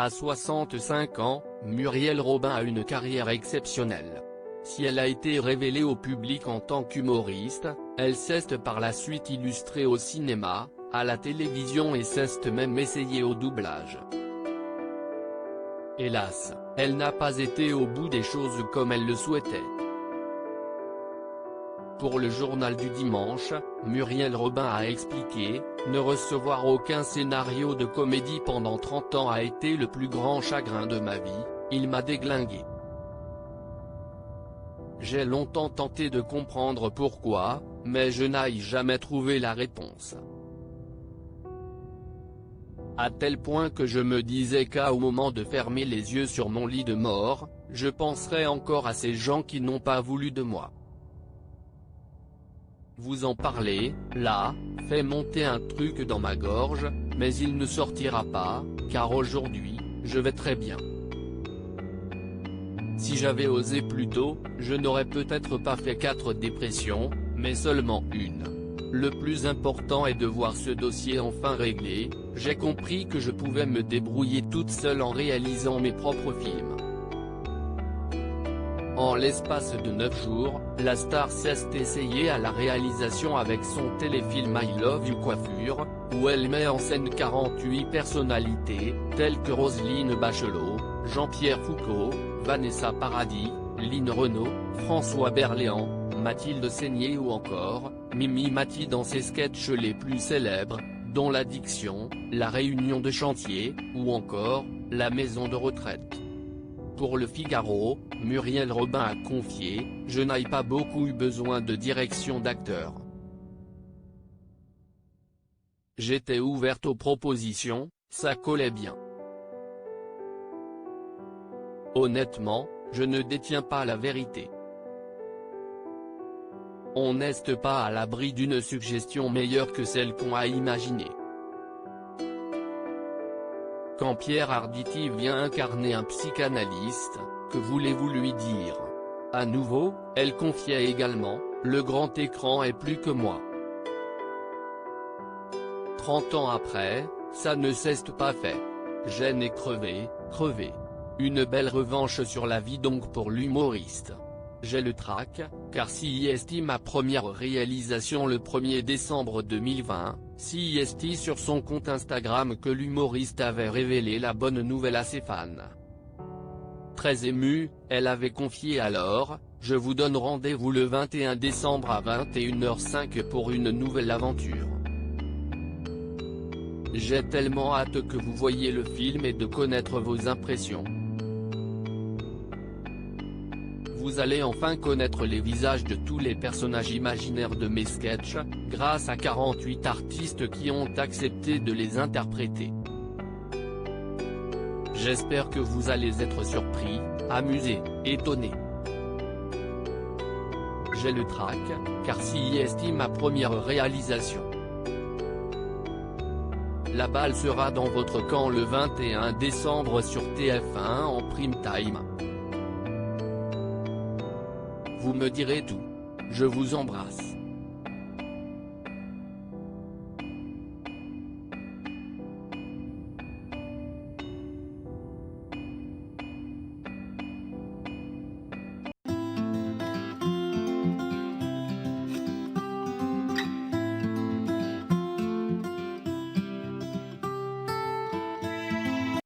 À 65 ans, Muriel Robin a une carrière exceptionnelle. Si elle a été révélée au public en tant qu'humoriste, elle s'est par la suite illustrée au cinéma, à la télévision et s'est même essayée au doublage. Hélas, elle n'a pas été au bout des choses comme elle le souhaitait. Pour le journal du dimanche, Muriel Robin a expliqué « Ne recevoir aucun scénario de comédie pendant 30 ans a été le plus grand chagrin de ma vie, il m'a déglingué. J'ai longtemps tenté de comprendre pourquoi, mais je n'ai jamais trouvé la réponse. À tel point que je me disais qu'au moment de fermer les yeux sur mon lit de mort, je penserais encore à ces gens qui n'ont pas voulu de moi. Vous en parlez, là, fait monter un truc dans ma gorge, mais il ne sortira pas, car aujourd'hui, je vais très bien. Si j'avais osé plus tôt, je n'aurais peut-être pas fait 4 dépressions, mais seulement une. Le plus important est de voir ce dossier enfin réglé, j'ai compris que je pouvais me débrouiller toute seule en réalisant mes propres films. En l'espace de 9 jours, la star s'est essayée à la réalisation avec son téléfilm I Love You Coiffure, où elle met en scène 48 personnalités, telles que Roselyne Bachelot, Jean-Pierre Foucault, Vanessa Paradis, Line Renaud, François Berléand, Mathilde Seigné ou encore, Mimi Mati dans ses sketchs les plus célèbres, dont l'addiction, la réunion de chantier, ou encore, la maison de retraite. Pour Le Figaro, Muriel Robin a confié « Je n'ai pas beaucoup eu besoin de direction d'acteur. J'étais ouverte aux propositions, ça collait bien. Honnêtement, je ne détiens pas la vérité. On n'est pas à l'abri d'une suggestion meilleure que celle qu'on a imaginée. Quand Pierre Arditi vient incarner un psychanalyste, que voulez-vous lui dire? À nouveau, elle confiait également, le grand écran est plus que moi. 30 ans après, ça ne s'est pas fait. Gêne et crevé. Une belle revanche sur la vie donc pour l'humoriste. J'ai le trac, car CIST ma première réalisation le 1er décembre 2020, CIST sur son compte Instagram que l'humoriste avait révélé la bonne nouvelle à ses fans. Très émue, elle avait confié alors, je vous donne rendez-vous le 21 décembre à 21h05 pour une nouvelle aventure. J'ai tellement hâte que vous voyiez le film et de connaître vos impressions. Vous allez enfin connaître les visages de tous les personnages imaginaires de mes sketchs, grâce à 48 artistes qui ont accepté de les interpréter. J'espère que vous allez être surpris, amusés, étonnés. J'ai le trac, car CIST ma première réalisation. La balle sera dans votre camp le 21 décembre sur TF1 en prime time. Vous me direz tout. Je vous embrasse.